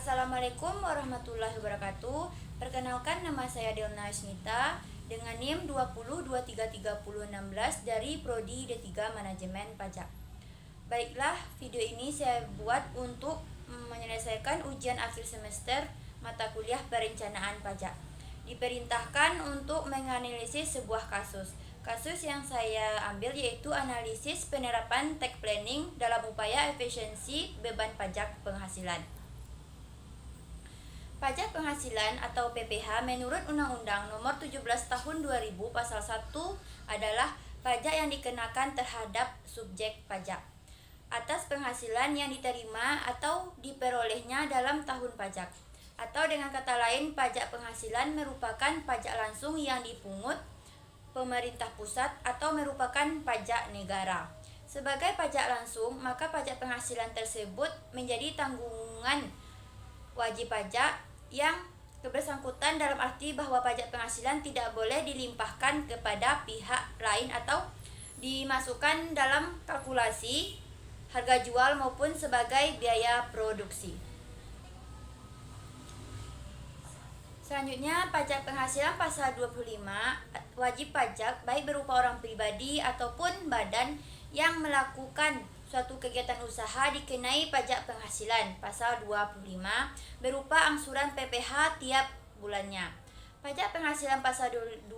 Assalamualaikum warahmatullahi wabarakatuh. Perkenalkan, nama saya Delna Ismita dengan NIM 20233016 dari Prodi D3 Manajemen Pajak. Baiklah, video ini saya buat untuk menyelesaikan ujian akhir semester mata kuliah perencanaan pajak. Diperintahkan untuk menganalisis sebuah kasus. Kasus yang saya ambil yaitu analisis penerapan tax planning dalam upaya efisiensi beban pajak penghasilan. Pajak penghasilan atau PPh menurut Undang-Undang Nomor 17 Tahun 2000 Pasal 1 adalah pajak yang dikenakan terhadap subjek pajak atas penghasilan yang diterima atau diperolehnya dalam tahun pajak. Atau dengan kata lain, pajak penghasilan merupakan pajak langsung yang dipungut pemerintah pusat atau merupakan pajak negara. Sebagai pajak langsung, maka pajak penghasilan tersebut menjadi tanggungan wajib pajak yang kebersangkutan, dalam arti bahwa pajak penghasilan tidak boleh dilimpahkan kepada pihak lain atau dimasukkan dalam kalkulasi harga jual maupun sebagai biaya produksi. Selanjutnya, pajak penghasilan pasal 25, wajib pajak baik berupa orang pribadi ataupun badan yang melakukan suatu kegiatan usaha dikenai pajak penghasilan pasal 25 berupa angsuran PPh tiap bulannya. Pajak penghasilan pasal 25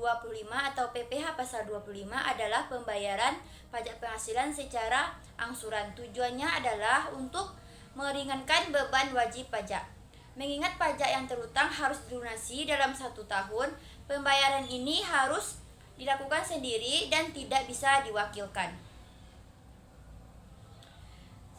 atau PPh pasal 25 adalah pembayaran pajak penghasilan secara angsuran. Tujuannya adalah untuk meringankan beban wajib pajak. Mengingat pajak yang terutang harus dilunasi dalam 1 tahun, pembayaran ini harus dilakukan sendiri dan tidak bisa diwakilkan.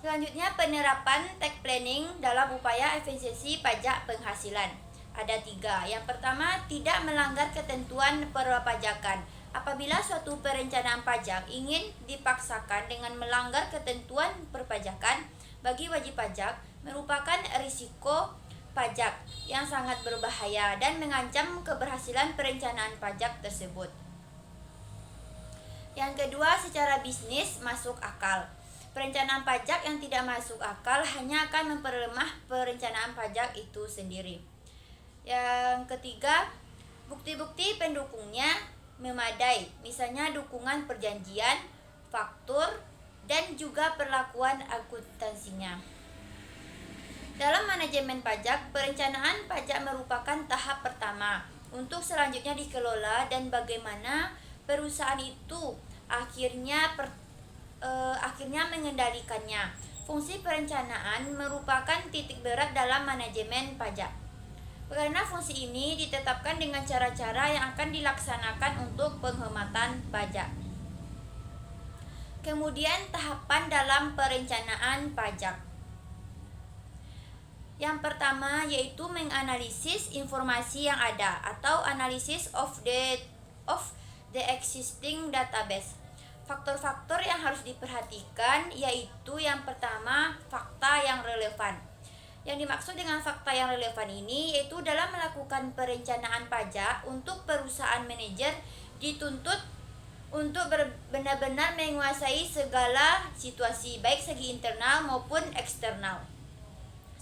Selanjutnya, penerapan tax planning dalam upaya efisiensi pajak penghasilan. Ada 3. Yang pertama, tidak melanggar ketentuan perpajakan. Apabila suatu perencanaan pajak ingin dipaksakan dengan melanggar ketentuan perpajakan, bagi wajib pajak merupakan risiko pajak yang sangat berbahaya dan mengancam keberhasilan perencanaan pajak tersebut. Yang kedua, secara bisnis masuk akal. Perencanaan pajak yang tidak masuk akal hanya akan memperlemah perencanaan pajak itu sendiri. Yang ketiga, bukti-bukti pendukungnya memadai, misalnya dukungan perjanjian, faktur, dan juga perlakuan akuntansinya. Dalam manajemen pajak, perencanaan pajak merupakan tahap pertama untuk selanjutnya dikelola dan bagaimana perusahaan itu akhirnya mengendalikannya. Fungsi perencanaan merupakan titik berat dalam manajemen pajak. Karena fungsi ini ditetapkan dengan cara-cara yang akan dilaksanakan untuk penghematan pajak. Kemudian tahapan dalam perencanaan pajak. Yang pertama yaitu menganalisis informasi yang ada atau analysis of the existing database. Faktor-faktor yang harus diperhatikan yaitu yang pertama, fakta yang relevan. Yang dimaksud dengan fakta yang relevan ini yaitu dalam melakukan perencanaan pajak untuk perusahaan manajer dituntut untuk benar-benar menguasai segala situasi baik segi internal maupun eksternal.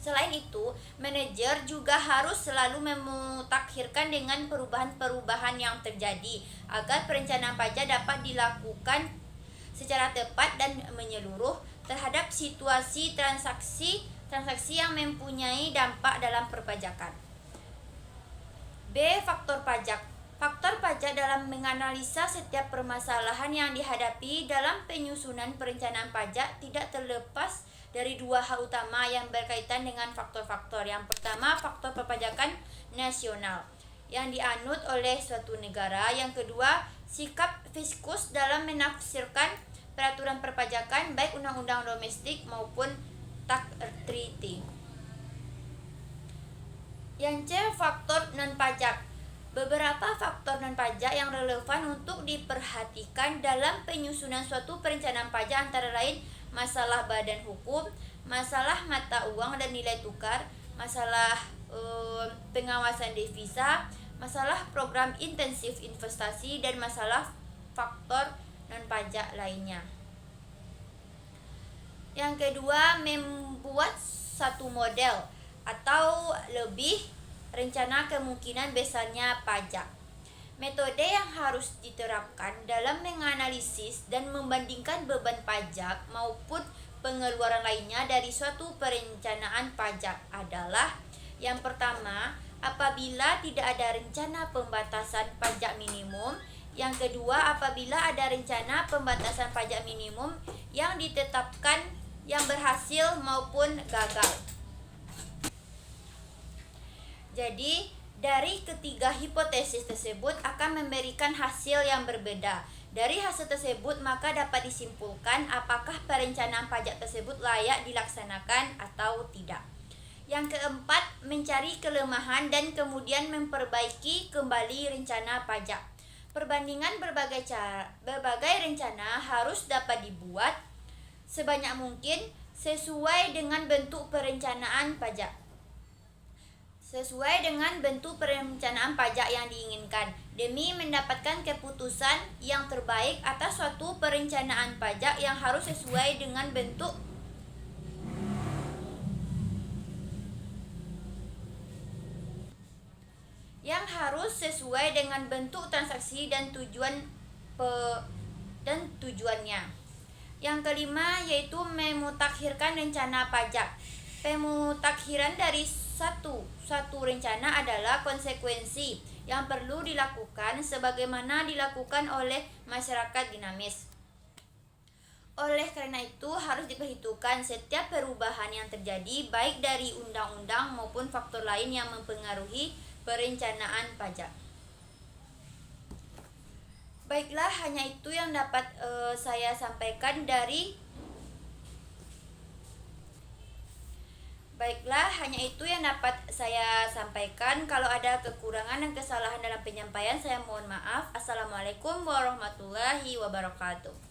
Selain itu, manajer juga harus selalu memutakhirkan dengan perubahan-perubahan yang terjadi agar perencanaan pajak dapat dilakukan secara tepat dan menyeluruh terhadap situasi transaksi yang mempunyai dampak dalam perpajakan. B. Faktor pajak. Faktor pajak dalam menganalisa setiap permasalahan yang dihadapi dalam penyusunan perencanaan pajak tidak terlepas dari 2 hal utama yang berkaitan dengan faktor-faktor. Yang pertama, faktor perpajakan nasional yang dianut oleh suatu negara. Yang kedua, sikap fiskus dalam menafsirkan peraturan perpajakan baik undang-undang domestik maupun tax treaty. Yang C, faktor non-pajak. Beberapa faktor non-pajak yang relevan untuk diperhatikan dalam penyusunan suatu perencanaan pajak antara lain masalah badan hukum, masalah mata uang dan nilai tukar, masalah pengawasan devisa, masalah program intensif investasi, dan masalah faktor non-pajak lainnya. Yang kedua, membuat satu model atau lebih rencana kemungkinan besarnya pajak. Metode yang harus diterapkan dalam menganalisis dan membandingkan beban pajak maupun pengeluaran lainnya dari suatu perencanaan pajak adalah: yang pertama, apabila tidak ada rencana pembatasan pajak minimum. Yang kedua, apabila ada rencana pembatasan pajak minimum yang ditetapkan yang berhasil maupun gagal. Jadi, dari ketiga hipotesis tersebut akan memberikan hasil yang berbeda. Dari hasil tersebut maka dapat disimpulkan apakah perencanaan pajak tersebut layak dilaksanakan atau tidak. Yang keempat, mencari kelemahan dan kemudian memperbaiki kembali rencana pajak. Perbandingan berbagai rencana harus dapat dibuat sebanyak mungkin sesuai dengan bentuk perencanaan pajak. Sesuai dengan bentuk perencanaan pajak yang diinginkan, demi mendapatkan keputusan yang terbaik atas suatu perencanaan pajak yang harus sesuai dengan bentuk transaksi dan tujuannya. Yang kelima yaitu memutakhirkan rencana pajak. Pemutakhiran dari suatu rencana adalah konsekuensi yang perlu dilakukan sebagaimana dilakukan oleh masyarakat dinamis. Oleh karena itu harus diperhitungkan setiap perubahan yang terjadi baik dari undang-undang maupun faktor lain yang mempengaruhi perencanaan pajak. Baiklah, hanya itu yang dapat saya sampaikan dari Kalau ada kekurangan dan kesalahan dalam penyampaian, saya mohon maaf. Assalamualaikum warahmatullahi wabarakatuh.